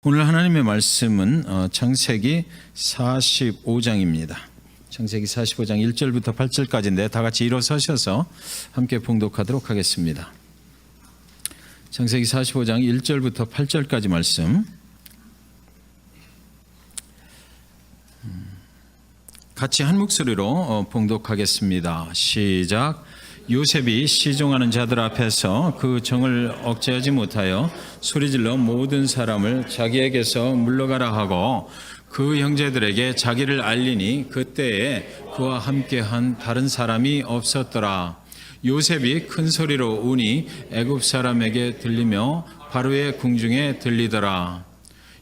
오늘 하나님의 말씀은 창세기 45장입니다. 창세기 45장 1절부터 8절까지인데 다 같이 일어서셔서 함께 봉독하도록 하겠습니다. 창세기 45장 1절부터 8절까지 말씀. 같이 한 목소리로 봉독하겠습니다. 시작. 요셉이 시종하는 자들 앞에서 그 정을 억제하지 못하여 소리질러 모든 사람을 자기에게서 물러가라 하고 그 형제들에게 자기를 알리니 그때에 그와 함께한 다른 사람이 없었더라. 요셉이 큰 소리로 우니 애굽 사람에게 들리며 바로의 궁중에 들리더라.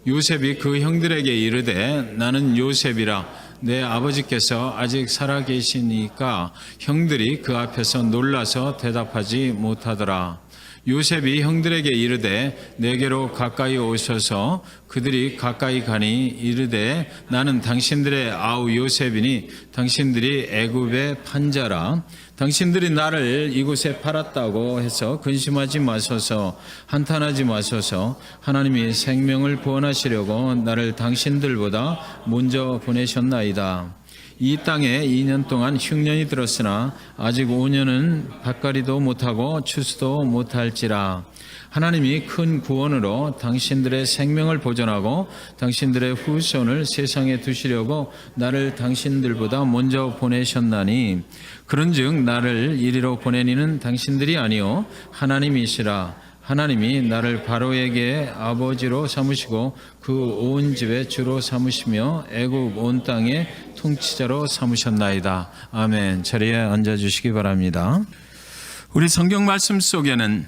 요셉이 그 형들에게 이르되 나는 요셉이라. 내 아버지께서 아직 살아계시니까 형들이 그 앞에서 놀라서 대답하지 못하더라. 요셉이 형들에게 이르되 내게로 가까이 오셔서 그들이 가까이 가니 이르되 나는 당신들의 아우 요셉이니 당신들이 애굽의 판자라. 당신들이 나를 이곳에 팔았다고 해서 근심하지 마소서, 한탄하지 마소서. 하나님이 생명을 구원하시려고 나를 당신들보다 먼저 보내셨나이다. 이 땅에 2년 동안 흉년이 들었으나 아직 5년은 밭갈이도 못하고 추수도 못할지라. 하나님이 큰 구원으로 당신들의 생명을 보존하고 당신들의 후손을 세상에 두시려고 나를 당신들보다 먼저 보내셨나니 그런즉 나를 이리로 보내니는 당신들이 아니요 하나님이시라. 하나님이 나를 바로에게 아버지로 삼으시고 그 온 집의 주로 삼으시며 애굽 온 땅의 통치자로 삼으셨나이다. 아멘. 자리에 앉아주시기 바랍니다. 우리 성경 말씀 속에는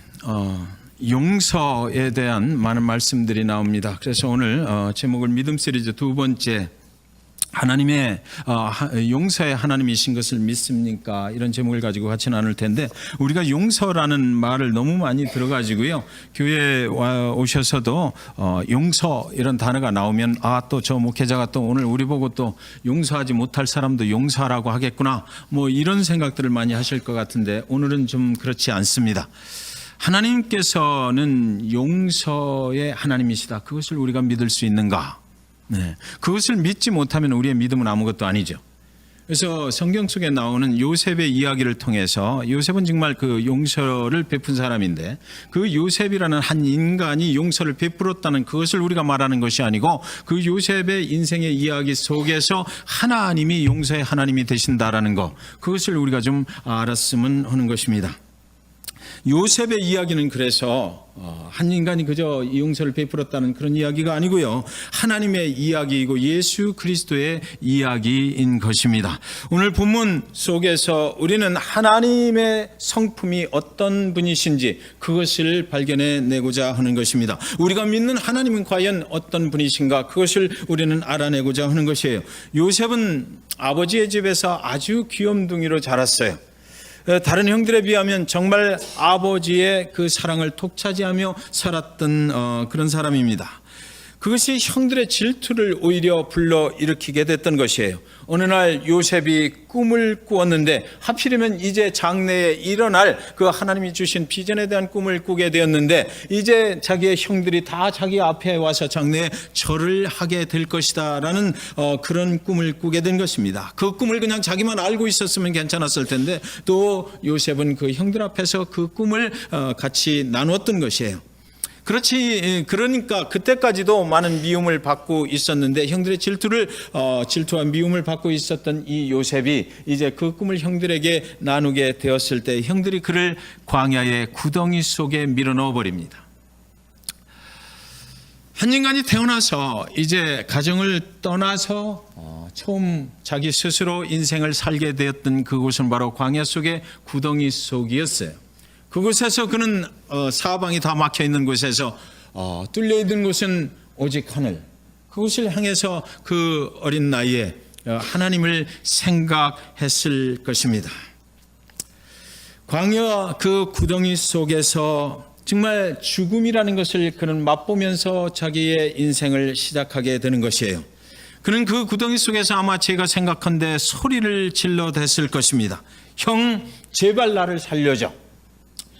용서에 대한 많은 말씀들이 나옵니다. 그래서 오늘 제목을 믿음 시리즈 두 번째, 하나님의 용서의 하나님이신 것을 믿습니까? 이런 제목을 가지고 같이 나눌 텐데, 우리가 용서라는 말을 너무 많이 들어가지고요, 교회에 오셔서도 용서 이런 단어가 나오면 또 저 목회자가 또 오늘 우리 보고 또 용서하지 못할 사람도 용서하라고 하겠구나, 뭐 이런 생각들을 많이 하실 것 같은데 오늘은 좀 그렇지 않습니다. 하나님께서는 용서의 하나님이시다. 그것을 우리가 믿을 수 있는가? 네. 그것을 믿지 못하면 우리의 믿음은 아무것도 아니죠. 그래서 성경 속에 나오는 요셉의 이야기를 통해서, 요셉은 정말 그 용서를 베푼 사람인데, 그 요셉이라는 한 인간이 용서를 베풀었다는 그것을 우리가 말하는 것이 아니고, 그 요셉의 인생의 이야기 속에서 하나님이 용서의 하나님이 되신다라는 것, 그것을 우리가 좀 알았으면 하는 것입니다. 요셉의 이야기는 그래서 한 인간이 그저 용서를 베풀었다는 그런 이야기가 아니고요, 하나님의 이야기이고 예수 그리스도의 이야기인 것입니다. 오늘 본문 속에서 우리는 하나님의 성품이 어떤 분이신지 그것을 발견해내고자 하는 것입니다. 우리가 믿는 하나님은 과연 어떤 분이신가, 그것을 우리는 알아내고자 하는 것이에요. 요셉은 아버지의 집에서 아주 귀염둥이로 자랐어요. 다른 형들에 비하면 정말 아버지의 그 사랑을 독차지하며 살았던 그런 사람입니다. 그것이 형들의 질투를 오히려 불러일으키게 됐던 것이에요. 어느 날 요셉이 꿈을 꾸었는데 하필이면 이제 장래에 일어날 그 하나님이 주신 비전에 대한 꿈을 꾸게 되었는데, 이제 자기의 형들이 다 자기 앞에 와서 장래에 절을 하게 될 것이다 라는 그런 꿈을 꾸게 된 것입니다. 그 꿈을 그냥 자기만 알고 있었으면 괜찮았을 텐데, 또 요셉은 그 형들 앞에서 그 꿈을 같이 나누었던 것이에요. 그러니까 그때까지도 많은 미움을 받고 있었는데, 형들의 질투와 미움을 받고 있었던 이 요셉이 이제 그 꿈을 형들에게 나누게 되었을 때, 형들이 그를 광야의 구덩이 속에 밀어넣어 버립니다. 한 인간이 태어나서 이제 가정을 떠나서 처음 자기 스스로 인생을 살게 되었던 그곳은 바로 광야 속의 구덩이 속이었어요. 그곳에서 그는 사방이 다 막혀 있는 곳에서 뚫려 있는 곳은 오직 하늘, 그곳을 향해서 그 어린 나이에 하나님을 생각했을 것입니다. 광야 그 구덩이 속에서 정말 죽음이라는 것을 그는 맛보면서 자기의 인생을 시작하게 되는 것이에요. 그는 그 구덩이 속에서 아마 제가 생각한데 소리를 질러댔을 것입니다. 형, 제발 나를 살려줘.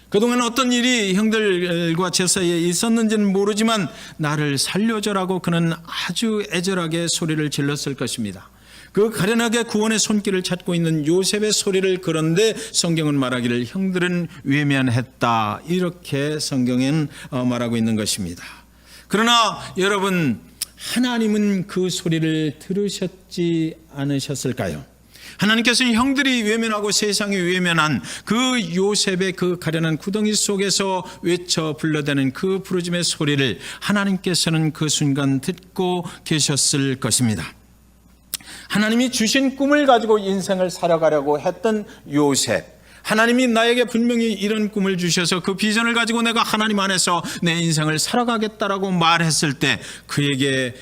그동안 어떤 일이 형들과 제 사이에 있었는지는 모르지만 나를 살려줘라고 그는 아주 애절하게 소리를 질렀을 것입니다. 그 가련하게 구원의 손길을 찾고 있는 요셉의 소리를 그런데 성경은 말하기를 형들은 외면했다, 이렇게 성경은 말하고 있는 것입니다. 그러나 여러분, 하나님은 그 소리를 들으셨지 않으셨을까요? 하나님께서는 형들이 외면하고 세상이 외면한 그 요셉의 그 가련한 구덩이 속에서 외쳐 불러대는 그 부르짖음의 소리를 하나님께서는 그 순간 듣고 계셨을 것입니다. 하나님이 주신 꿈을 가지고 인생을 살아가려고 했던 요셉, 하나님이 나에게 분명히 이런 꿈을 주셔서 그 비전을 가지고 내가 하나님 안에서 내 인생을 살아가겠다라고 말했을 때 그에게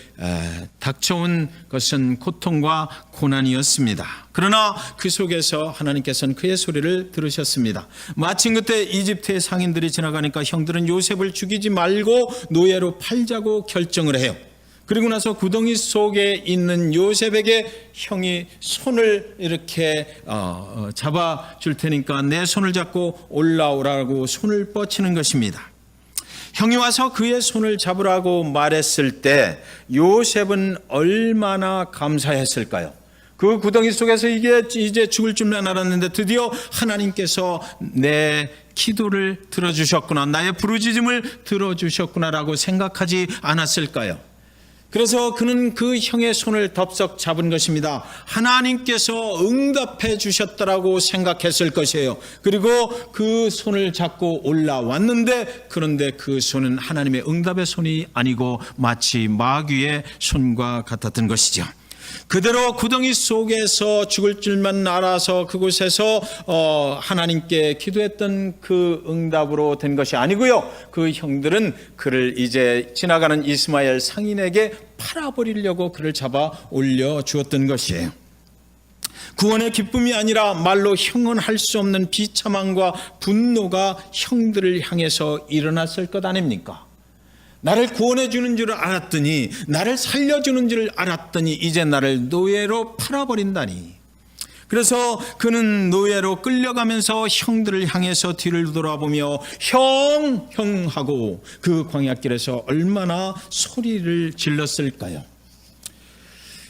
닥쳐온 것은 고통과 고난이었습니다. 그러나 그 속에서 하나님께서는 그의 소리를 들으셨습니다. 마침 그때 이집트의 상인들이 지나가니까 형들은 요셉을 죽이지 말고 노예로 팔자고 결정을 해요. 그리고 나서 구덩이 속에 있는 요셉에게 형이 손을 이렇게 잡아줄 테니까 내 손을 잡고 올라오라고 손을 뻗치는 것입니다. 형이 와서 그의 손을 잡으라고 말했을 때 요셉은 얼마나 감사했을까요? 그 구덩이 속에서 이제 죽을 줄만 알았는데 드디어 하나님께서 내 기도를 들어주셨구나, 나의 부르짖음을 들어주셨구나라고 생각하지 않았을까요? 그래서 그는 그 형의 손을 덥석 잡은 것입니다. 하나님께서 응답해 주셨다라고 생각했을 것이에요. 그리고 그 손을 잡고 올라왔는데 그런데 그 손은 하나님의 응답의 손이 아니고 마치 마귀의 손과 같았던 것이죠. 그대로 구덩이 속에서 죽을 줄만 알아서 그곳에서 하나님께 기도했던 그 응답으로 된 것이 아니고요. 그 형들은 그를 이제 지나가는 이스마엘 상인에게 팔아버리려고 그를 잡아 올려주었던 것이에요. 구원의 기쁨이 아니라 말로 형언할 수 없는 비참함과 분노가 형들을 향해서 일어났을 것 아닙니까? 나를 구원해 주는 줄 알았더니, 나를 살려주는 줄 알았더니 이제 나를 노예로 팔아버린다니. 그래서 그는 노예로 끌려가면서 형들을 향해서 뒤를 돌아보며 형 하고 그 광야길에서 얼마나 소리를 질렀을까요?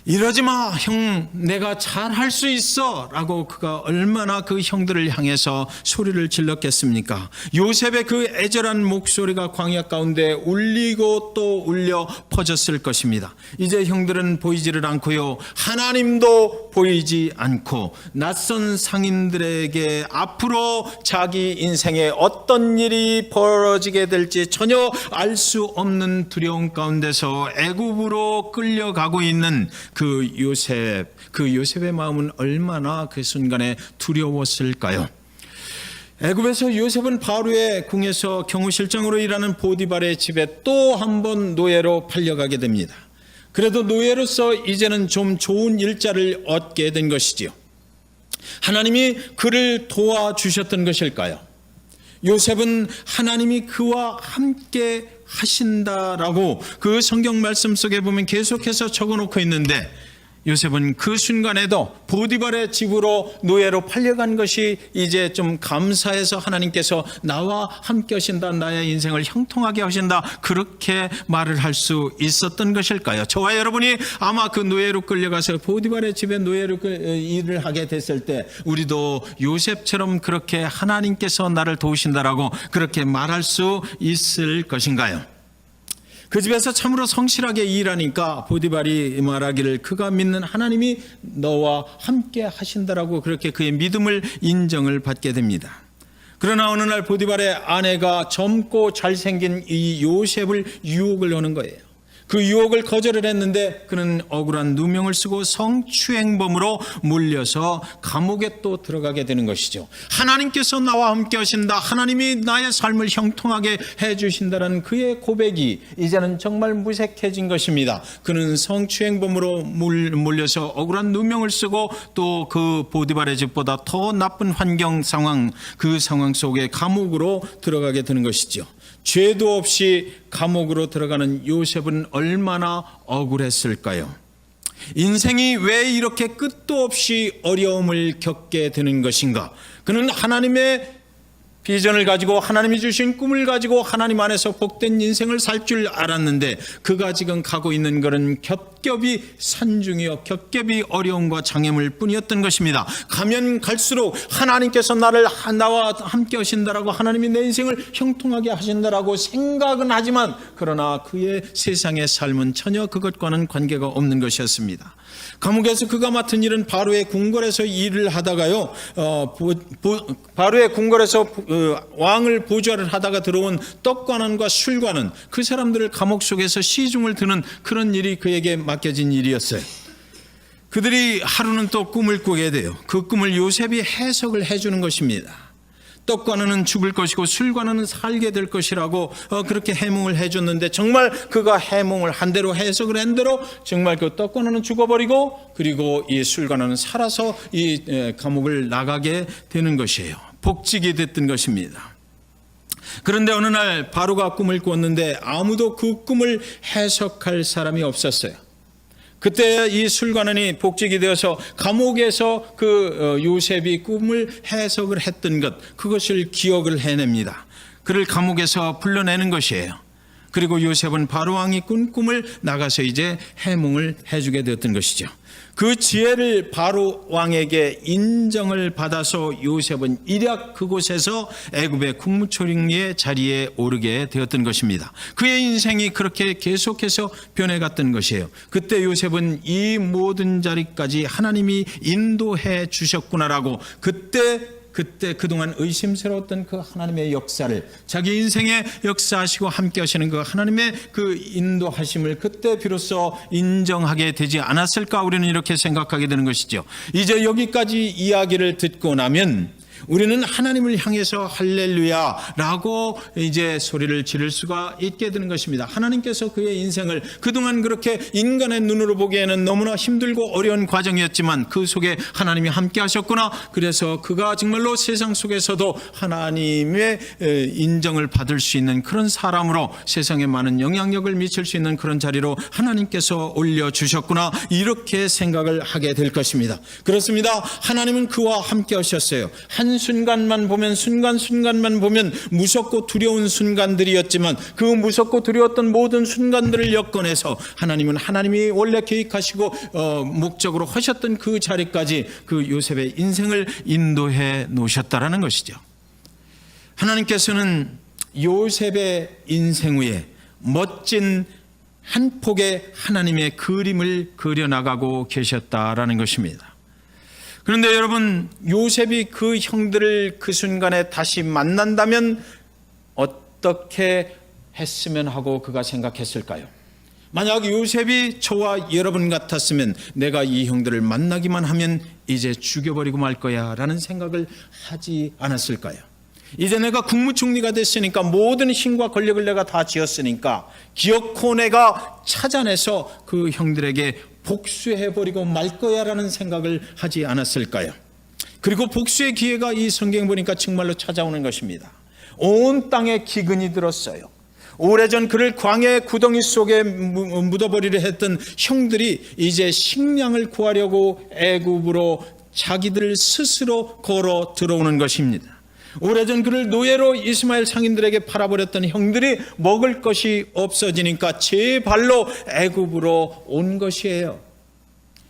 이러지 마, 형, 내가 잘할 수 있어 라고 그가 얼마나 그 형들을 향해서 소리를 질렀겠습니까? 요셉의 그 애절한 목소리가 광야 가운데 울리고 또 울려 퍼졌을 것입니다. 이제 형들은 보이지를 않고요, 하나님도 보이지 않고 낯선 상인들에게 앞으로 자기 인생에 어떤 일이 벌어지게 될지 전혀 알 수 없는 두려움 가운데서 애굽으로 끌려가고 있는 그 요셉의 마음은 얼마나 그 순간에 두려웠을까요? 애굽에서 요셉은 바로의 궁에서 경호실장으로 일하는 보디발의 집에 또 한 번 노예로 팔려가게 됩니다. 그래도 노예로서 이제는 좀 좋은 일자를 얻게 된 것이지요. 하나님이 그를 도와주셨던 것일까요? 요셉은 하나님이 그와 함께 하신다라고 그 성경 말씀 속에 보면 계속해서 적어놓고 있는데 요셉은 그 순간에도 보디발의 집으로 노예로 팔려간 것이 이제 좀 감사해서 하나님께서 나와 함께 하신다, 나의 인생을 형통하게 하신다, 그렇게 말을 할 수 있었던 것일까요? 저와 여러분이 아마 그 노예로 끌려가서 보디발의 집에 노예로 일을 하게 됐을 때 우리도 요셉처럼 그렇게 하나님께서 나를 도우신다라고 그렇게 말할 수 있을 것인가요? 그 집에서 참으로 성실하게 일하니까 보디발이 말하기를 그가 믿는 하나님이 너와 함께 하신다라고 그렇게 그의 믿음을 인정을 받게 됩니다. 그러나 어느 날 보디발의 아내가 젊고 잘생긴 이 요셉을 유혹을 하는 거예요. 그 유혹을 거절을 했는데 그는 억울한 누명을 쓰고 성추행범으로 몰려서 감옥에 또 들어가게 되는 것이죠. 하나님께서 나와 함께 하신다, 하나님이 나의 삶을 형통하게 해주신다는 그의 고백이 이제는 정말 무색해진 것입니다. 그는 성추행범으로 몰려서 억울한 누명을 쓰고 또 그 보디발의 집보다 더 나쁜 환경 상황, 그 상황 속에 감옥으로 들어가게 되는 것이죠. 죄도 없이 감옥으로 들어가는 요셉은 얼마나 억울했을까요? 인생이 왜 이렇게 끝도 없이 어려움을 겪게 되는 것인가? 그는 하나님의 비전을 가지고 하나님이 주신 꿈을 가지고 하나님 안에서 복된 인생을 살 줄 알았는데 그가 지금 가고 있는 것은 겹겹이 산중이요 겹겹이 어려움과 장애물 뿐이었던 것입니다. 가면 갈수록 하나님께서 나와 함께 하신다라고 하나님이 내 인생을 형통하게 하신다라고 생각은 하지만 그러나 그의 세상의 삶은 전혀 그것과는 관계가 없는 것이었습니다. 감옥에서 그가 맡은 일은 바로의 궁궐에서 일을 하다가요, 바로의 궁궐에서 왕을 보좌를 하다가 들어온 떡관원과 술관원, 그 사람들을 감옥 속에서 시중을 드는 그런 일이 그에게 맡겨진 일이었어요. 그들이 하루는 또 꿈을 꾸게 돼요. 그 꿈을 요셉이 해석을 해주는 것입니다. 떡관원은 죽을 것이고 술관원은 살게 될 것이라고 그렇게 해몽을 해줬는데 정말 그가 해몽을 한 대로 해석을 한 대로 정말 그 떡관원은 죽어버리고 그리고 이 술관원은 살아서 이 감옥을 나가게 되는 것이에요. 복직이 됐던 것입니다. 그런데 어느 날 바로가 꿈을 꿨는데 아무도 그 꿈을 해석할 사람이 없었어요. 그때 이 술관원이 복직이 되어서 감옥에서 그 요셉이 꿈을 해석을 했던 그것을 기억을 해냅니다. 그를 감옥에서 불러내는 것이에요. 그리고 요셉은 바로왕이 꾼 꿈을 나가서 이제 해몽을 해주게 되었던 것이죠. 그 지혜를 바로왕에게 인정을 받아서 요셉은 일약 그곳에서 애굽의 국무총리의 자리에 오르게 되었던 것입니다. 그의 인생이 그렇게 계속해서 변해갔던 것이에요. 그때 요셉은 이 모든 자리까지 하나님이 인도해 주셨구나라고 그때 그동안 의심스러웠던 그 하나님의 역사를 자기 인생에 역사하시고 함께 하시는 그 하나님의 그 인도하심을 그때 비로소 인정하게 되지 않았을까 우리는 이렇게 생각하게 되는 것이죠. 이제 여기까지 이야기를 듣고 나면 우리는 하나님을 향해서 할렐루야라고 이제 소리를 지를 수가 있게 되는 것입니다. 하나님께서 그의 인생을 그동안 그렇게 인간의 눈으로 보기에는 너무나 힘들고 어려운 과정이었지만 그 속에 하나님이 함께 하셨구나. 그래서 그가 정말로 세상 속에서도 하나님의 인정을 받을 수 있는 그런 사람으로 세상에 많은 영향력을 미칠 수 있는 그런 자리로 하나님께서 올려주셨구나. 이렇게 생각을 하게 될 것입니다. 그렇습니다. 하나님은 그와 함께 하셨어요. 한순간만 보면 순간만 보면 무섭고 두려운 순간들이었지만 그 무섭고 두려웠던 모든 순간들을 엮어내서 하나님은 하나님이 원래 계획하시고 목적으로 하셨던 그 자리까지 그 요셉의 인생을 인도해 놓으셨다라는 것이죠. 하나님께서는 요셉의 인생 위에 멋진 한 폭의 하나님의 그림을 그려나가고 계셨다라는 것입니다. 그런데 여러분, 요셉이 그 형들을 그 순간에 다시 만난다면 어떻게 했으면 하고 그가 생각했을까요? 만약 요셉이 저와 여러분 같았으면 내가 이 형들을 만나기만 하면 이제 죽여버리고 말 거야 라는 생각을 하지 않았을까요? 이제 내가 국무총리가 됐으니까 모든 힘과 권력을 내가 다 쥐었으니까 기어코 내가 찾아내서 그 형들에게 복수해버리고 말 거야 라는 생각을 하지 않았을까요? 그리고 복수의 기회가 이 성경 보니까 정말로 찾아오는 것입니다. 온 땅에 기근이 들었어요. 오래전 그를 광야의 구덩이 속에 묻어버리려 했던 형들이 이제 식량을 구하려고 애굽으로 자기들 스스로 걸어 들어오는 것입니다. 오래전 그를 노예로 이스마엘 상인들에게 팔아버렸던 형들이 먹을 것이 없어지니까 제 발로 애굽으로 온 것이에요.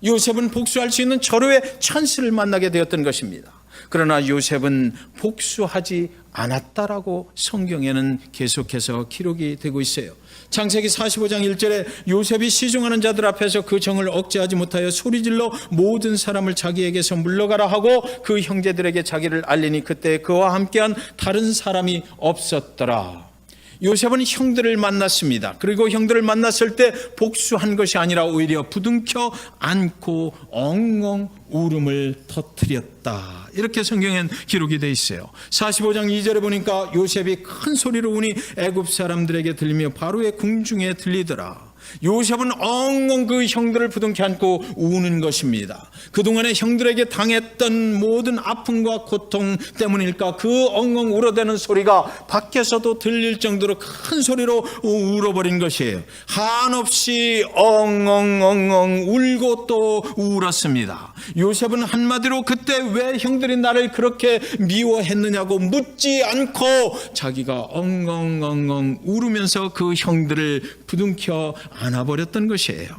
요셉은 복수할 수 있는 절호의 찬스를 만나게 되었던 것입니다. 그러나 요셉은 복수하지 않았다라고 성경에는 계속해서 기록이 되고 있어요. 창세기 45장 1절에 요셉이 시중하는 자들 앞에서 그 정을 억제하지 못하여 소리질러 모든 사람을 자기에게서 물러가라 하고 그 형제들에게 자기를 알리니 그때 그와 함께한 다른 사람이 없었더라. 요셉은 형들을 만났습니다. 그리고 형들을 만났을 때 복수한 것이 아니라 오히려 부둥켜 안고 엉엉 울음을 터뜨렸다. 이렇게 성경엔 기록이 되어 있어요. 45장 2절에 보니까 요셉이 큰 소리로 우니 애굽 사람들에게 들리며 바로의 궁중에 들리더라. 요셉은 엉엉 그 형들을 부둥켜 안고 우는 것입니다. 그동안에 형들에게 당했던 모든 아픔과 고통 때문일까 그 엉엉 울어대는 소리가 밖에서도 들릴 정도로 큰 소리로 울어버린 것이에요. 한없이 엉엉 울고 또 울었습니다. 요셉은 한마디로 그때 왜 형들이 나를 그렇게 미워했느냐고 묻지 않고 자기가 엉엉 울으면서 그 형들을 부둥켜 안아버렸던 것이에요.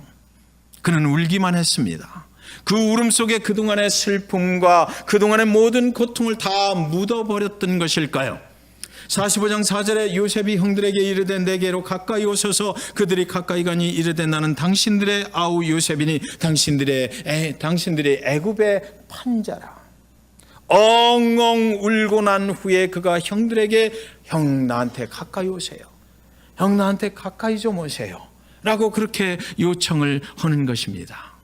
그는 울기만 했습니다. 그 울음 속에 그동안의 슬픔과 그동안의 모든 고통을 다 묻어버렸던 것일까요? 45장 4절에 요셉이 형들에게 이르되 내게로 가까이 오소서. 그들이 가까이 가니 이르되 나는 당신들의 아우 요셉이니 당신들이 애굽의 판자라. 엉엉 울고 난 후에 그가 형들에게 형 나한테 가까이 오세요. 형 나한테 가까이 좀 오세요 라고 그렇게 요청을 하는 것입니다.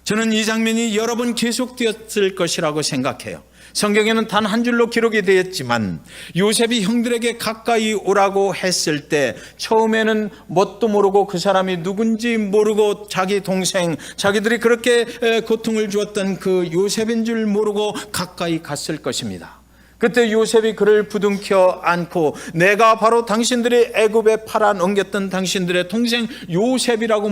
저는 이 장면이 여러 번 계속되었을 것이라고 생각해요. 성경에는 단 한 줄로 기록이 되었지만 요셉이 형들에게 가까이 오라고 했을 때 처음에는 뭣도 모르고 그 사람이 누군지 모르고 자기 동생, 자기들이 그렇게 고통을 주었던 그 요셉인 줄 모르고 가까이 갔을 것입니다. 그때 요셉이 그를 부둥켜 안고 내가 바로 당신들이 애굽에 팔아넘겼던 당신들의 동생 요셉이라고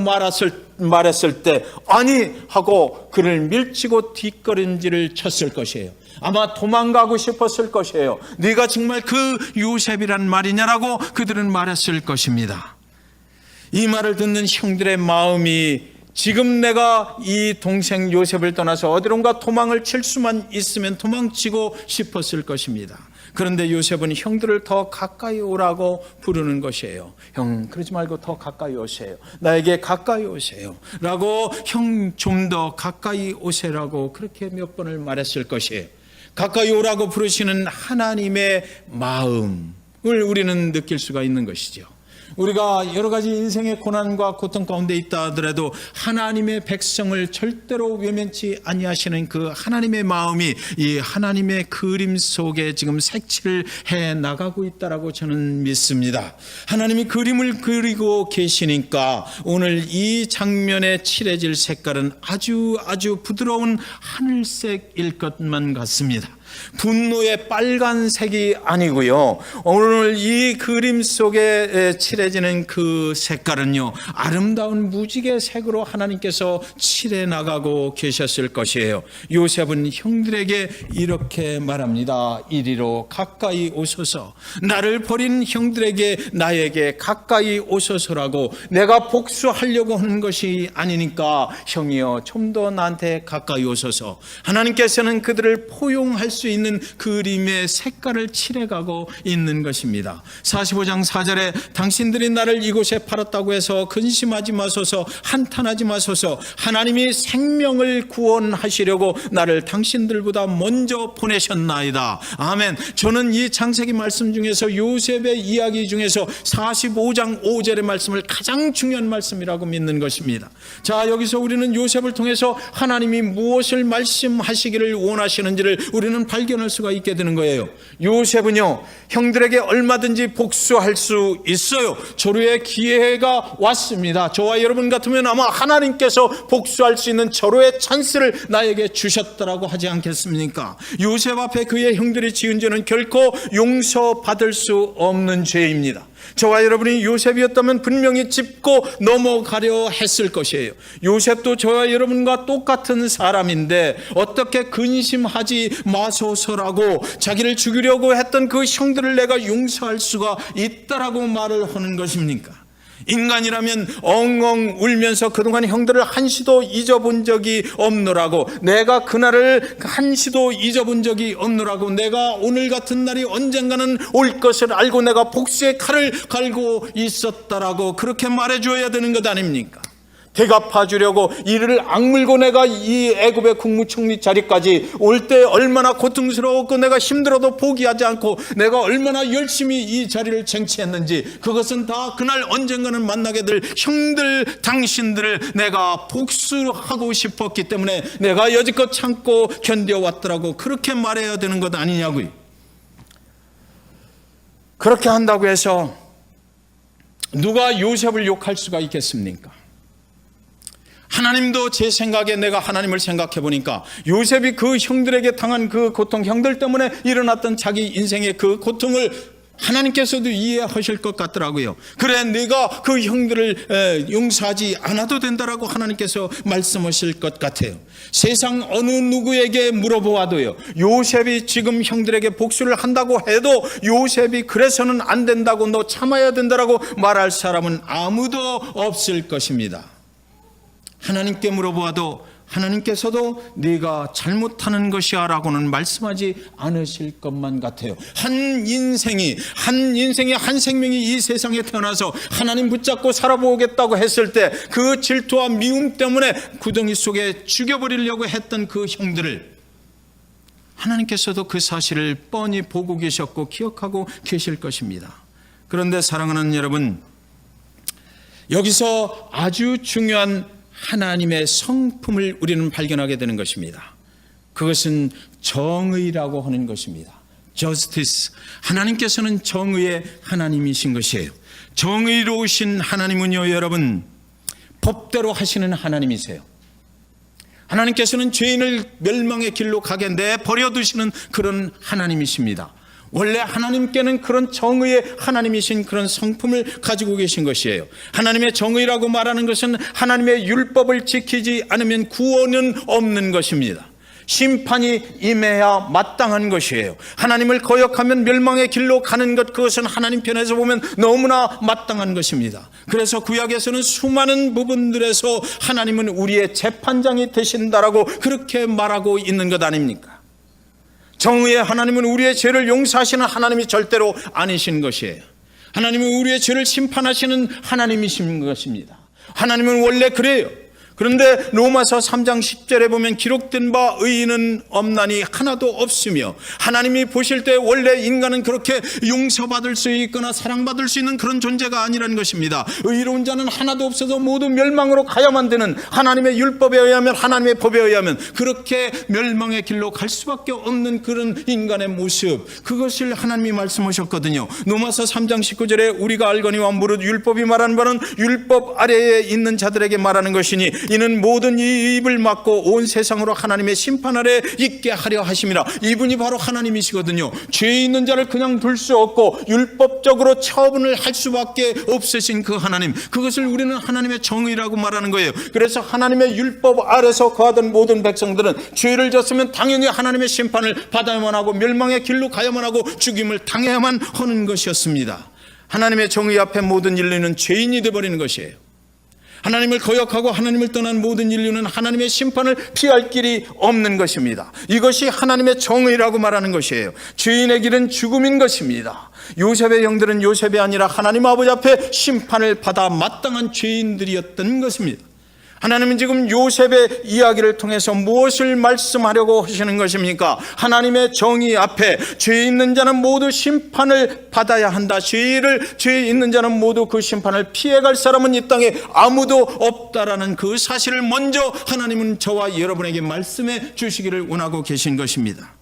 말했을 때 아니 하고 그를 밀치고 뒷걸음질을 쳤을 것이에요. 아마 도망가고 싶었을 것이에요. 네가 정말 그 요셉이란 말이냐라고 그들은 말했을 것입니다. 이 말을 듣는 형들의 마음이 지금 내가 이 동생 요셉을 떠나서 어디론가 도망을 칠 수만 있으면 도망치고 싶었을 것입니다. 그런데 요셉은 형들을 더 가까이 오라고 부르는 것이에요. 형 그러지 말고 더 가까이 오세요. 나에게 가까이 오세요 라고 형 좀 더 가까이 오세라고 그렇게 몇 번을 말했을 것이에요. 가까이 오라고 부르시는 하나님의 마음을 우리는 느낄 수가 있는 것이죠. 우리가 여러 가지 인생의 고난과 고통 가운데 있다 하더라도 하나님의 백성을 절대로 외면치 아니하시는 그 하나님의 마음이 이 하나님의 그림 속에 지금 색칠을 해 나가고 있다라고 저는 믿습니다. 하나님이 그림을 그리고 계시니까 오늘 이 장면에 칠해질 색깔은 아주 부드러운 하늘색일 것만 같습니다. 분노의 빨간색이 아니고요. 오늘 이 그림 속에 칠해지는 그 색깔은요, 아름다운 무지개 색으로 하나님께서 칠해 나가고 계셨을 것이에요. 요셉은 형들에게 이렇게 말합니다. 이리로 가까이 오소서. 나를 버린 형들에게 나에게 가까이 오소서라고. 내가 복수하려고 하는 것이 아니니까 형이여 좀 더 나한테 가까이 오소서. 하나님께서는 그들을 포용할 수 있는 그림의 색깔을 칠해가고 있는 것입니다. 45장 4절에 당신들이 나를 이곳에 팔았다고 해서 근심하지 마소서, 한탄하지 마소서. 하나님이 생명을 구원하시려고 나를 당신들보다 먼저 보내셨나이다. 아멘. 저는 이 창세기 말씀 중에서 요셉의 이야기 중에서 45장 5절의 말씀을 가장 중요한 말씀이라고 믿는 것입니다. 자, 여기서 우리는 요셉을 통해서 하나님이 무엇을 말씀하시기를 원하시는지를 우리는 발견할 수가 있게 되는 거예요. 요셉은요, 형들에게 얼마든지 복수할 수 있어요. 절호의 기회가 왔습니다. 저와 여러분 같으면 아마 하나님께서 복수할 수 있는 절호의 찬스를 나에게 주셨다라고 하지 않겠습니까? 요셉 앞에 그의 형들이 지은 죄는 결코 용서받을 수 없는 죄입니다. 저와 여러분이 요셉이었다면 분명히 짚고 넘어가려 했을 것이에요. 요셉도 저와 여러분과 똑같은 사람인데 어떻게 근심하지 마소서라고 자기를 죽이려고 했던 그 형들을 내가 용서할 수가 있다라고 말을 하는 것입니까? 인간이라면 엉엉 울면서 그동안 형들을 한시도 잊어본 적이 없노라고, 내가 그날을 한시도 잊어본 적이 없노라고, 내가 오늘 같은 날이 언젠가는 올 것을 알고 내가 복수의 칼을 갈고 있었다라고 그렇게 말해줘야 되는 것 아닙니까? 대갚아주려고 이를 악물고 내가 이 애굽의 국무총리 자리까지 올 때 얼마나 고통스러웠고 내가 힘들어도 포기하지 않고 내가 얼마나 열심히 이 자리를 쟁취했는지, 그것은 다 그날 언젠가는 만나게 될 형들 당신들을 내가 복수하고 싶었기 때문에 내가 여지껏 참고 견뎌왔더라고 그렇게 말해야 되는 것 아니냐고요. 그렇게 한다고 해서 누가 요셉을 욕할 수가 있겠습니까? 하나님도 제 생각에 내가 하나님을 생각해 보니까 요셉이 그 형들에게 당한 그 고통, 형들 때문에 일어났던 자기 인생의 그 고통을 하나님께서도 이해하실 것 같더라고요. 그래, 내가 그 형들을 용서하지 않아도 된다라고 하나님께서 말씀하실 것 같아요. 세상 어느 누구에게 물어보아도요, 요셉이 지금 형들에게 복수를 한다고 해도 요셉이 그래서는 안 된다고, 너 참아야 된다라고 말할 사람은 아무도 없을 것입니다. 하나님께 물어보아도 하나님께서도 네가 잘못하는 것이야 라고는 말씀하지 않으실 것만 같아요. 한 인생이 한 생명이 이 세상에 태어나서 하나님 붙잡고 살아보겠다고 했을 때 그 질투와 미움 때문에 구덩이 속에 죽여버리려고 했던 그 형들을 하나님께서도 그 사실을 뻔히 보고 계셨고 기억하고 계실 것입니다. 그런데 사랑하는 여러분, 여기서 아주 중요한 하나님의 성품을 우리는 발견하게 되는 것입니다. 그것은 정의라고 하는 것입니다. Justice. 하나님께서는 정의의 하나님이신 것이에요. 정의로우신 하나님은요, 여러분, 법대로 하시는 하나님이세요. 하나님께서는 죄인을 멸망의 길로 가게 내버려 두시는 그런 하나님이십니다. 원래 하나님께는 그런 정의의 하나님이신 그런 성품을 가지고 계신 것이에요. 하나님의 정의라고 말하는 것은 하나님의 율법을 지키지 않으면 구원은 없는 것입니다. 심판이 임해야 마땅한 것이에요. 하나님을 거역하면 멸망의 길로 가는 것, 그것은 하나님 편에서 보면 너무나 마땅한 것입니다. 그래서 구약에서는 수많은 부분들에서 하나님은 우리의 재판장이 되신다라고 그렇게 말하고 있는 것 아닙니까? 정의의 하나님은 우리의 죄를 용서하시는 하나님이 절대로 아니신 것이에요. 하나님은 우리의 죄를 심판하시는 하나님이신 것입니다. 하나님은 원래 그래요. 그런데 로마서 3장 10절에 보면 기록된 바 의인은 없나니 하나도 없으며, 하나님이 보실 때 원래 인간은 그렇게 용서받을 수 있거나 사랑받을 수 있는 그런 존재가 아니라는 것입니다. 의로운 자는 하나도 없어서 모두 멸망으로 가야만 되는, 하나님의 율법에 의하면, 하나님의 법에 의하면 그렇게 멸망의 길로 갈 수밖에 없는 그런 인간의 모습, 그것을 하나님이 말씀하셨거든요. 로마서 3장 19절에 우리가 알거니와 무릇 율법이 말하는 바는 율법 아래에 있는 자들에게 말하는 것이니 이는 모든 이 입을 막고 온 세상으로 하나님의 심판 아래 있게 하려 하심이라. 이분이 바로 하나님이시거든요. 죄 있는 자를 그냥 둘 수 없고 율법적으로 처분을 할 수밖에 없으신 그 하나님, 그것을 우리는 하나님의 정의라고 말하는 거예요. 그래서 하나님의 율법 아래서 거하던 모든 백성들은 죄를 졌으면 당연히 하나님의 심판을 받아야만 하고 멸망의 길로 가야만 하고 죽임을 당해야만 하는 것이었습니다. 하나님의 정의 앞에 모든 인류는 죄인이 되어버리는 것이에요. 하나님을 거역하고 하나님을 떠난 모든 인류는 하나님의 심판을 피할 길이 없는 것입니다. 이것이 하나님의 정의라고 말하는 것이에요. 죄인의 길은 죽음인 것입니다. 요셉의 형들은 요셉이 아니라 하나님 아버지 앞에 심판을 받아 마땅한 죄인들이었던 것입니다. 하나님은 지금 요셉의 이야기를 통해서 무엇을 말씀하려고 하시는 것입니까? 하나님의 정의 앞에 죄 있는 자는 모두 심판을 받아야 한다. 죄 있는 자는 모두 그 심판을 피해갈 사람은 이 땅에 아무도 없다라는 그 사실을 먼저 하나님은 저와 여러분에게 말씀해 주시기를 원하고 계신 것입니다.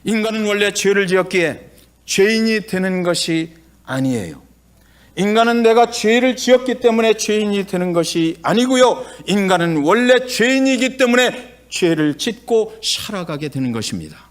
인간은 원래 죄를 지었기에 죄인이 되는 것이 아니에요. 인간은 내가 죄를 지었기 때문에 죄인이 되는 것이 아니고요, 인간은 원래 죄인이기 때문에 죄를 짓고 살아가게 되는 것입니다.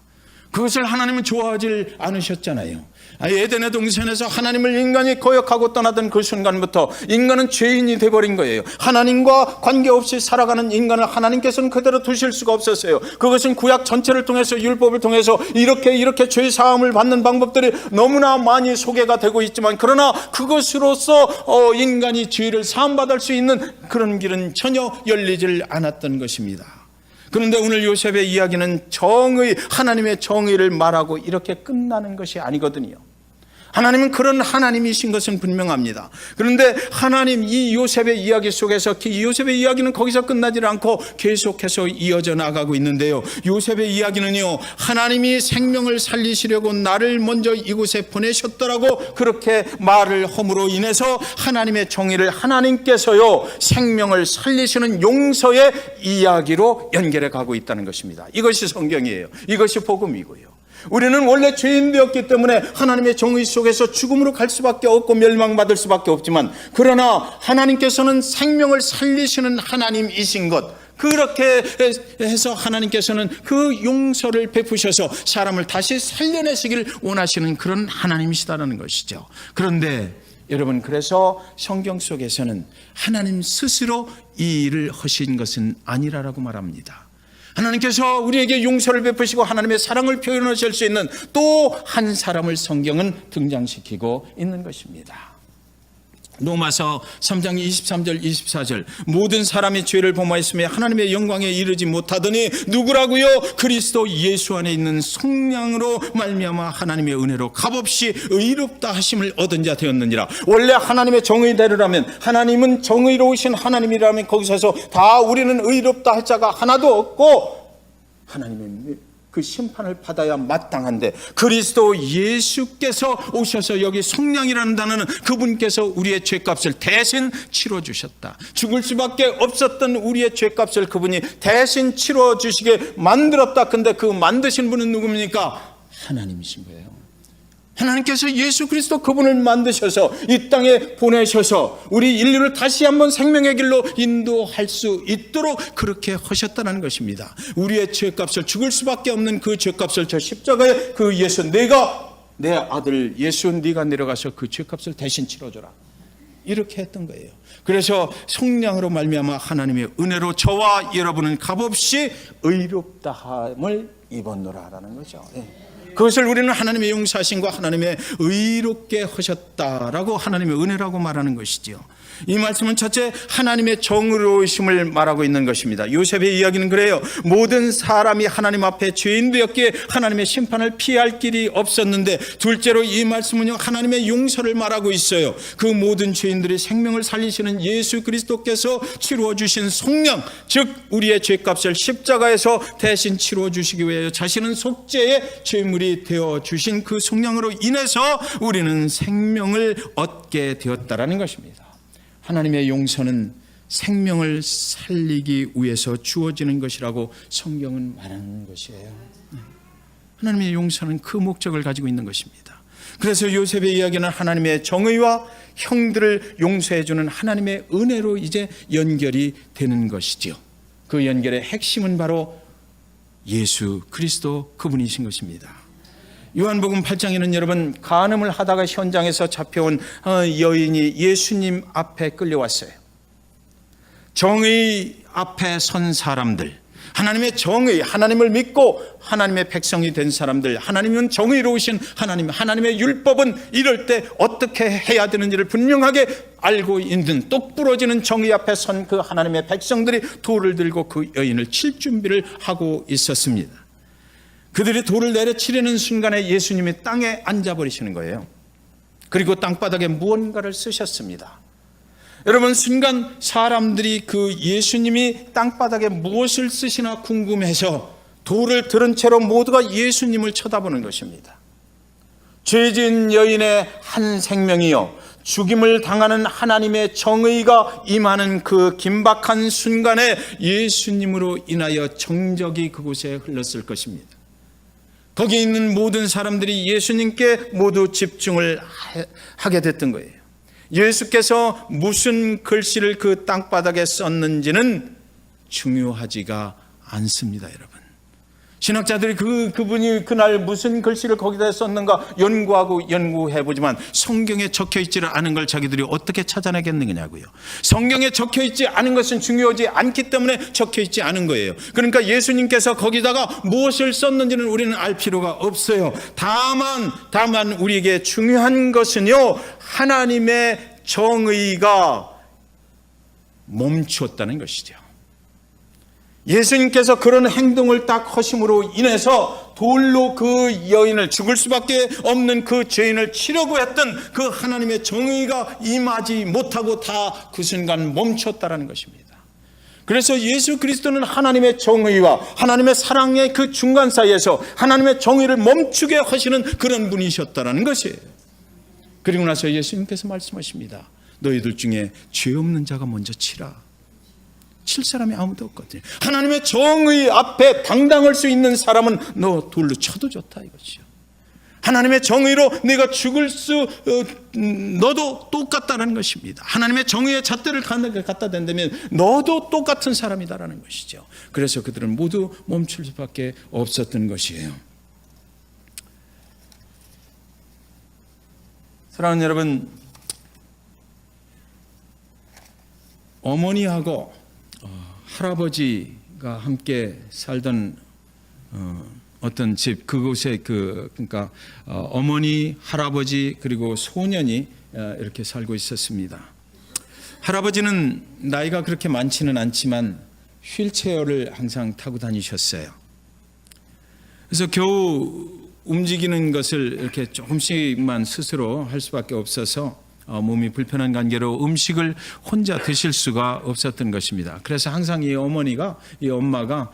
그것을 하나님은 좋아하지 않으셨잖아요. 에덴의 동산에서 하나님을 인간이 거역하고 떠나던 그 순간부터 인간은 죄인이 되어버린 거예요. 하나님과 관계없이 살아가는 인간을 하나님께서는 그대로 두실 수가 없었어요. 그것은 구약 전체를 통해서, 율법을 통해서 이렇게 죄 사함을 받는 방법들이 너무나 많이 소개가 되고 있지만, 그러나 그것으로서 인간이 죄를 사함받을 수 있는 그런 길은 전혀 열리질 않았던 것입니다. 그런데 오늘 요셉의 이야기는 하나님의 정의를 말하고 이렇게 끝나는 것이 아니거든요. 하나님은 그런 하나님이신 것은 분명합니다. 그런데 하나님, 이 요셉의 이야기 속에서 이 요셉의 이야기는 거기서 끝나지 않고 계속해서 이어져 나가고 있는데요, 요셉의 이야기는요, 하나님이 생명을 살리시려고 나를 먼저 이곳에 보내셨더라고 그렇게 말을 함으로 인해서 하나님의 정의를 하나님께서요 생명을 살리시는 용서의 이야기로 연결해 가고 있다는 것입니다. 이것이 성경이에요. 이것이 복음이고요. 우리는 원래 죄인되었기 때문에 하나님의 정의 속에서 죽음으로 갈 수밖에 없고 멸망받을 수밖에 없지만, 그러나 하나님께서는 생명을 살리시는 하나님이신 것, 그렇게 해서 하나님께서는 그 용서를 베푸셔서 사람을 다시 살려내시길 원하시는 그런 하나님이시다라는 것이죠. 그런데 여러분, 그래서 성경 속에서는 하나님 스스로 이 일을 하신 것은 아니라고 말합니다. 하나님께서 우리에게 용서를 베푸시고 하나님의 사랑을 표현하실 수 있는 또 한 사람을 성경은 등장시키고 있는 것입니다. 로마서 3장 23절 24절, 모든 사람이 죄를 범하였으며 하나님의 영광에 이르지 못하더니 누구라고요? 그리스도 예수 안에 있는 성령으로 말미암아 하나님의 은혜로 값없이 의롭다 하심을 얻은 자 되었느니라. 원래 하나님의 정의대로라면, 하나님은 정의로우신 하나님이라면 거기서 다 우리는 의롭다 할 자가 하나도 없고 하나님의 그 심판을 받아야 마땅한데, 그리스도 예수께서 오셔서 여기 성령이라는 단어는 그분께서 우리의 죄값을 대신 치러주셨다. 죽을 수밖에 없었던 우리의 죄값을 그분이 대신 치러주시게 만들었다. 근데 그 만드신 분은 누굽니까? 하나님이신 거예요. 하나님께서 예수 그리스도 그분을 만드셔서 이 땅에 보내셔서 우리 인류를 다시 한번 생명의 길로 인도할 수 있도록 그렇게 하셨다는 것입니다. 우리의 죄값을, 죽을 수밖에 없는 그 죄값을 저 십자가에 그 예수, 내가 내 아들 예수 네가 내려가서 그 죄값을 대신 치러줘라, 이렇게 했던 거예요. 그래서 성령으로 말미암아 하나님의 은혜로 저와 여러분은 값없이 의롭다함을 입었노라라는 거죠. 그것을 우리는 하나님의 용서하심과 하나님의 의롭게 하셨다라고 하나님의 은혜라고 말하는 것이죠. 이 말씀은 첫째, 하나님의 정의로우심을 말하고 있는 것입니다. 요셉의 이야기는 그래요. 모든 사람이 하나님 앞에 죄인 되었기에 하나님의 심판을 피할 길이 없었는데, 둘째로 이 말씀은요, 하나님의 용서를 말하고 있어요. 그 모든 죄인들의 생명을 살리시는 예수 그리스도께서 치루어 주신 성령, 즉 우리의 죄값을 십자가에서 대신 치루어 주시기 위하여 자신은 속죄의 제물이 되어 주신 그 성령으로 인해서 우리는 생명을 얻게 되었다라는 것입니다. 하나님의 용서는 생명을 살리기 위해서 주어지는 것이라고 성경은 말하는 것이에요. 하나님의 용서는 그 목적을 가지고 있는 것입니다. 그래서 요셉의 이야기는 하나님의 정의와 형들을 용서해 주는 하나님의 은혜로 이제 연결이 되는 것이죠. 그 연결의 핵심은 바로 예수 그리스도 그분이신 것입니다. 요한복음 8장에는 여러분, 간음을 하다가 현장에서 잡혀온 여인이 예수님 앞에 끌려왔어요. 정의 앞에 선 사람들, 하나님의 정의, 하나님을 믿고 하나님의 백성이 된 사람들, 하나님은 정의로우신 하나님, 하나님의 율법은 이럴 때 어떻게 해야 되는지를 분명하게 알고 있는 똑부러지는 정의 앞에 선 그 하나님의 백성들이 돌을 들고 그 여인을 칠 준비를 하고 있었습니다. 그들이 돌을 내려치려는 순간에 예수님이 땅에 앉아버리시는 거예요. 그리고 땅바닥에 무언가를 쓰셨습니다. 여러분, 순간 사람들이 그 예수님이 땅바닥에 무엇을 쓰시나 궁금해서 돌을 들은 채로 모두가 예수님을 쳐다보는 것입니다. 죄진 여인의 한 생명이요, 죽임을 당하는 하나님의 정의가 임하는 그 긴박한 순간에 예수님으로 인하여 정적이 그곳에 흘렀을 것입니다. 거기 있는 모든 사람들이 예수님께 모두 집중을 하게 됐던 거예요. 예수께서 무슨 글씨를 그 땅바닥에 썼는지는 중요하지가 않습니다, 여러분. 신학자들이 그분이 그날 무슨 글씨를 거기다 썼는가 연구해보지만 성경에 적혀있지 않은 걸 자기들이 어떻게 찾아내겠느냐고요. 성경에 적혀있지 않은 것은 중요하지 않기 때문에 적혀있지 않은 거예요. 그러니까 예수님께서 거기다가 무엇을 썼는지는 우리는 알 필요가 없어요. 다만 우리에게 중요한 것은요, 하나님의 정의가 멈추었다는 것이죠. 예수님께서 그런 행동을 딱 하심으로 인해서 돌로 그 여인을, 죽을 수밖에 없는 그 죄인을 치려고 했던 그 하나님의 정의가 임하지 못하고 다 그 순간 멈췄다라는 것입니다. 그래서 예수 그리스도는 하나님의 정의와 하나님의 사랑의 그 중간 사이에서 하나님의 정의를 멈추게 하시는 그런 분이셨다라는 것이에요. 그리고 나서 예수님께서 말씀하십니다. 너희들 중에 죄 없는 자가 먼저 치라. 칠 사람이 아무도 없거든요. 하나님의 정의 앞에 당당할 수 있는 사람은 너 돌로 쳐도 좋다 이거죠. 하나님의 정의로 내가 죽을 수 너도 똑같다는 것입니다. 하나님의 정의의 잣대를 갖다 댄다면 너도 똑같은 사람이다라는 것이죠. 그래서 그들은 모두 멈출 수밖에 없었던 것이에요. 사랑하는 여러분, 어머니하고 할아버지가 함께 살던 어떤 집, 그곳에 그러니까 어머니, 할아버지 그리고 소년이 이렇게 살고 있었습니다. 할아버지는 나이가 그렇게 많지는 않지만 휠체어를 항상 타고 다니셨어요. 그래서 겨우 움직이는 것을 이렇게 조금씩만 스스로 할 수밖에 없어서 몸이 불편한 관계로 음식을 혼자 드실 수가 없었던 것입니다. 그래서 항상 이 어머니가, 이 엄마가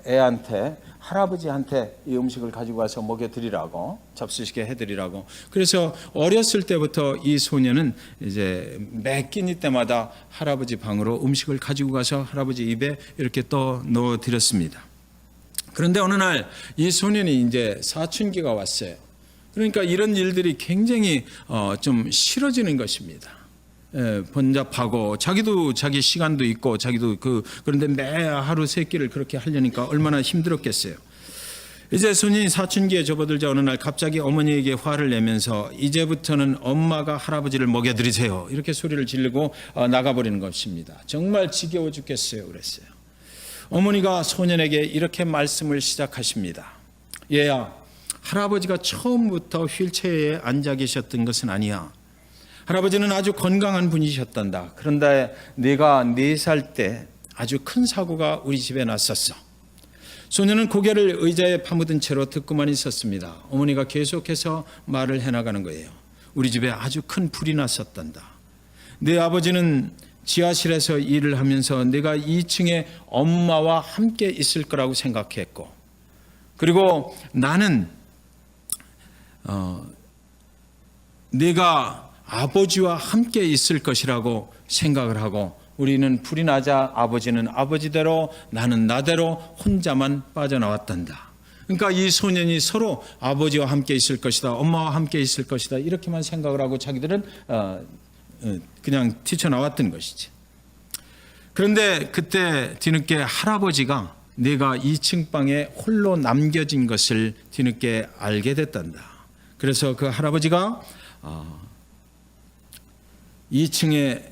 애한테, 할아버지한테 이 음식을 가지고 와서 먹여드리라고, 접수시켜 해드리라고. 그래서 어렸을 때부터 이 소녀는 이제 매 끼니 때마다 할아버지 방으로 음식을 가지고 가서 할아버지 입에 이렇게 떠 넣어드렸습니다. 그런데 어느 날 이 소년이 이제 사춘기가 왔어요. 그러니까 이런 일들이 굉장히 좀 싫어지는 것입니다. 번잡하고 자기도 자기 시간도 있고 자기도 그런데 매 하루 세 끼를 그렇게 하려니까 얼마나 힘들었겠어요. 이제 소년이 사춘기에 접어들자 어느 날 갑자기 어머니에게 화를 내면서 이제부터는 엄마가 할아버지를 먹여드리세요 이렇게 소리를 지르고 나가버리는 것입니다. 정말 지겨워 죽겠어요 그랬어요. 어머니가 소년에게 이렇게 말씀을 시작하십니다. 얘야, 할아버지가 처음부터 휠체어에 앉아 계셨던 것은 아니야. 할아버지는 아주 건강한 분이셨단다. 그런데 네가 4살 때 아주 큰 사고가 우리 집에 났었어. 소년은 고개를 의자에 파묻은 채로 듣고만 있었습니다. 어머니가 계속해서 말을 해나가는 거예요. 우리 집에 아주 큰 불이 났었단다. 네 아버지는 지하실에서 일을 하면서 내가 2층에 엄마와 함께 있을 거라고 생각했고, 그리고 나는 네가 아버지와 함께 있을 것이라고 생각을 하고, 우리는 불이 나자 아버지는 아버지대로 나는 나대로 혼자만 빠져나왔단다. 그러니까 이 소년이 서로 아버지와 함께 있을 것이다, 엄마와 함께 있을 것이다 이렇게만 생각을 하고 자기들은 그냥 튀쳐나왔던 것이지. 그런데 그때 뒤늦게 할아버지가 내가 2층 방에 홀로 남겨진 것을 뒤늦게 알게 됐단다. 그래서 그 할아버지가 2층에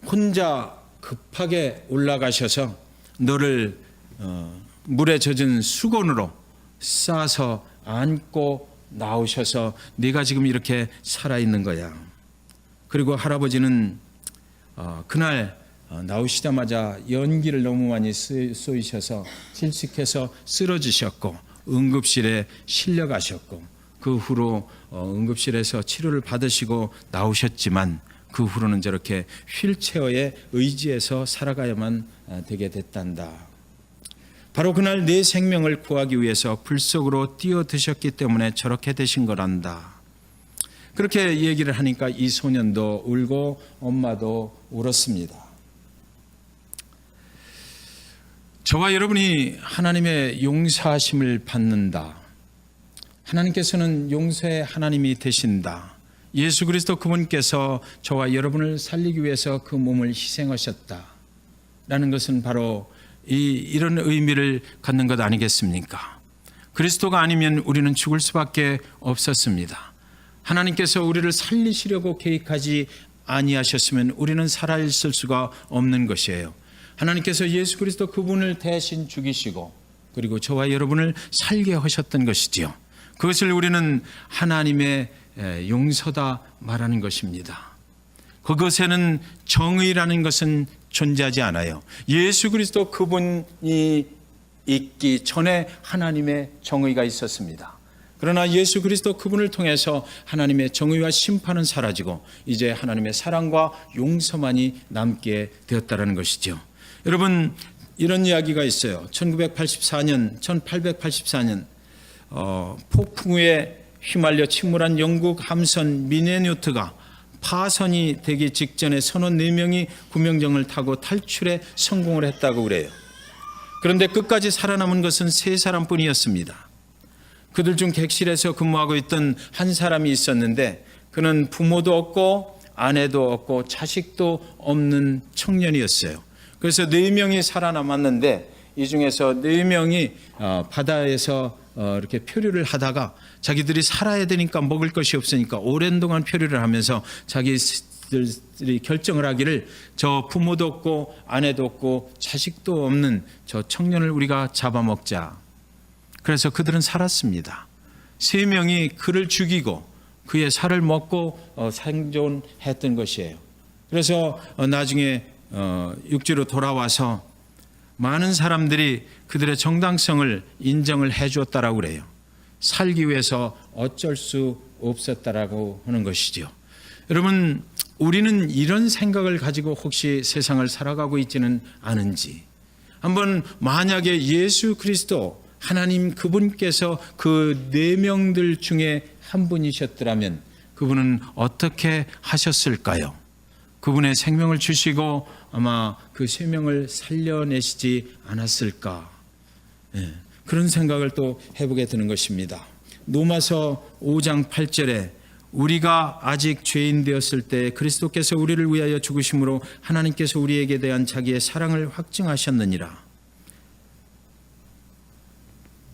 혼자 급하게 올라가셔서 너를 물에 젖은 수건으로 싸서 안고 나오셔서 네가 지금 이렇게 살아있는 거야. 그리고 할아버지는 그날 나오시자마자 연기를 너무 많이 쏘이셔서 질식해서 쓰러지셨고 응급실에 실려가셨고, 그 후로 응급실에서 치료를 받으시고 나오셨지만 그 후로는 저렇게 휠체어에 의지해서 살아가야만 되게 됐단다. 바로 그날 내 생명을 구하기 위해서 불 속으로 뛰어드셨기 때문에 저렇게 되신 거란다. 그렇게 얘기를 하니까 이 소년도 울고 엄마도 울었습니다. 저와 여러분이 하나님의 용서하심을 받는다. 하나님께서는 용서의 하나님이 되신다. 예수 그리스도 그분께서 저와 여러분을 살리기 위해서 그 몸을 희생하셨다 라는 것은 바로 이런 의미를 갖는 것 아니겠습니까? 그리스도가 아니면 우리는 죽을 수밖에 없었습니다. 하나님께서 우리를 살리시려고 계획하지 아니하셨으면 우리는 살아있을 수가 없는 것이에요. 하나님께서 예수 그리스도 그분을 대신 죽이시고 그리고 저와 여러분을 살게 하셨던 것이지요. 그것을 우리는 하나님의 용서다 말하는 것입니다. 그것에는 정의라는 것은 존재하지 않아요. 예수 그리스도 그분이 있기 전에 하나님의 정의가 있었습니다. 그러나 예수 그리스도 그분을 통해서 하나님의 정의와 심판은 사라지고 이제 하나님의 사랑과 용서만이 남게 되었다는 것이죠. 여러분, 이런 이야기가 있어요. 1884년 폭풍우에 휘말려 침몰한 영국 함선 미네뉴트가 파선이 되기 직전에 선원 4명이 구명정을 타고 탈출에 성공을 했다고 그래요. 그런데 끝까지 살아남은 것은 3사람뿐이었습니다. 그들 중 객실에서 근무하고 있던 한 사람이 있었는데 그는 부모도 없고 아내도 없고 자식도 없는 청년이었어요. 그래서 4명이 살아남았는데 이 중에서 4명이 바다에서 이렇게 표류를 하다가 자기들이 살아야 되니까 먹을 것이 없으니까 오랜 동안 표류를 하면서 자기들이 결정을 하기를 저 부모도 없고 아내도 없고 자식도 없는 저 청년을 우리가 잡아먹자. 그래서 그들은 살았습니다. 3명이 그를 죽이고 그의 살을 먹고 생존했던 것이에요. 그래서 나중에 육지로 돌아와서 많은 사람들이 그들의 정당성을 인정을 해 주었다라고 그래요. 살기 위해서 어쩔 수 없었다라고 하는 것이죠. 여러분, 우리는 이런 생각을 가지고 혹시 세상을 살아가고 있지는 않은지, 한번 만약에 예수 그리스도 하나님 그분께서 그 4명들 중에 한 분이셨더라면 그분은 어떻게 하셨을까요? 그분의 생명을 주시고 아마 그 3명을 살려내시지 않았을까? 그런 생각을 또 해보게 되는 것입니다. 로마서 5장 8절에 우리가 아직 죄인 되었을 때 그리스도께서 우리를 위하여 죽으심으로 하나님께서 우리에게 대한 자기의 사랑을 확증하셨느니라.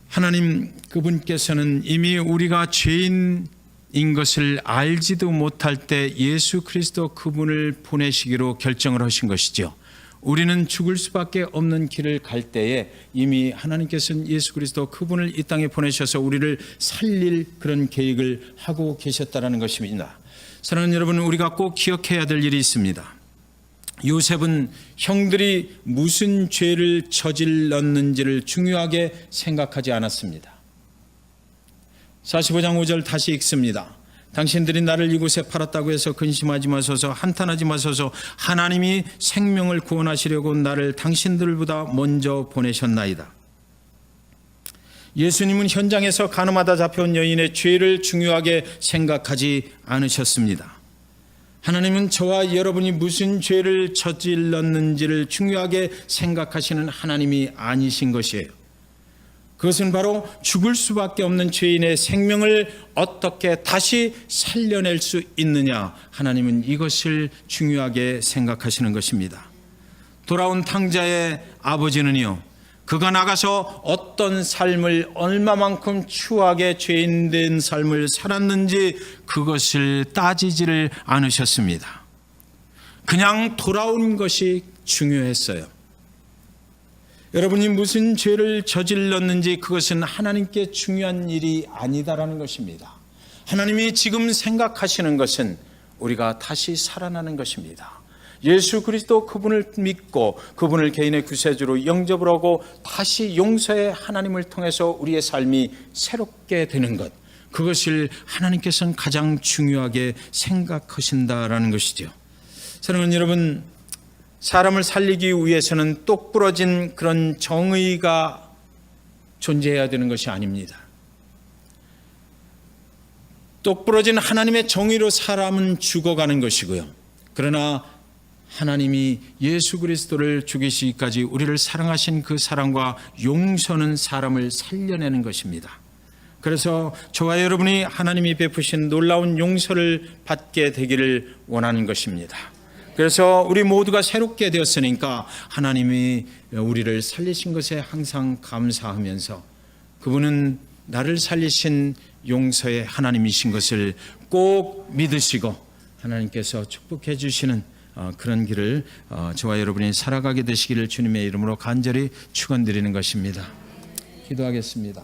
하나님 그분께서는 이미 우리가 죄인인 것을 알지도 못할 때 예수 그리스도 그분을 보내시기로 결정을 하신 것이죠. 우리는 죽을 수밖에 없는 길을 갈 때에 이미 하나님께서는 예수 그리스도 그분을 이 땅에 보내셔서 우리를 살릴 그런 계획을 하고 계셨다는 것입니다. 사랑하는 여러분, 우리가 꼭 기억해야 될 일이 있습니다. 요셉은 형들이 무슨 죄를 저질렀는지를 중요하게 생각하지 않았습니다. 45장 5절 다시 읽습니다. 당신들이 나를 이곳에 팔았다고 해서 근심하지 마소서, 한탄하지 마소서. 하나님이 생명을 구원하시려고 나를 당신들보다 먼저 보내셨나이다. 예수님은 현장에서 가늠하다 잡혀온 여인의 죄를 중요하게 생각하지 않으셨습니다. 하나님은 저와 여러분이 무슨 죄를 저질렀는지를 중요하게 생각하시는 하나님이 아니신 것이에요. 그것은 바로 죽을 수밖에 없는 죄인의 생명을 어떻게 다시 살려낼 수 있느냐, 하나님은 이것을 중요하게 생각하시는 것입니다. 돌아온 탕자의 아버지는요, 그가 나가서 어떤 삶을 얼마만큼 추하게 죄인된 삶을 살았는지 그것을 따지지를 않으셨습니다. 그냥 돌아온 것이 중요했어요. 여러분이 무슨 죄를 저질렀는지 그것은 하나님께 중요한 일이 아니다라는 것입니다. 하나님이 지금 생각하시는 것은 우리가 다시 살아나는 것입니다. 예수 그리스도 그분을 믿고 그분을 개인의 구세주로 영접을 하고 다시 용서의 하나님을 통해서 우리의 삶이 새롭게 되는 것, 그것을 하나님께서는 가장 중요하게 생각하신다라는 것이죠. 사랑하는 여러분, 사람을 살리기 위해서는 똑부러진 그런 정의가 존재해야 되는 것이 아닙니다. 똑부러진 하나님의 정의로 사람은 죽어가는 것이고요. 그러나 하나님이 예수 그리스도를 죽이시기까지 우리를 사랑하신 그 사랑과 용서는 사람을 살려내는 것입니다. 그래서 저와 여러분이 하나님이 베푸신 놀라운 용서를 받게 되기를 원하는 것입니다. 그래서 우리 모두가 새롭게 되었으니까 하나님이 우리를 살리신 것에 항상 감사하면서 그분은 나를 살리신 용서의 하나님이신 것을 꼭 믿으시고 하나님께서 축복해 주시는 그런 길을 저와 여러분이 살아가게 되시기를 주님의 이름으로 간절히 축원드리는 것입니다. 기도하겠습니다.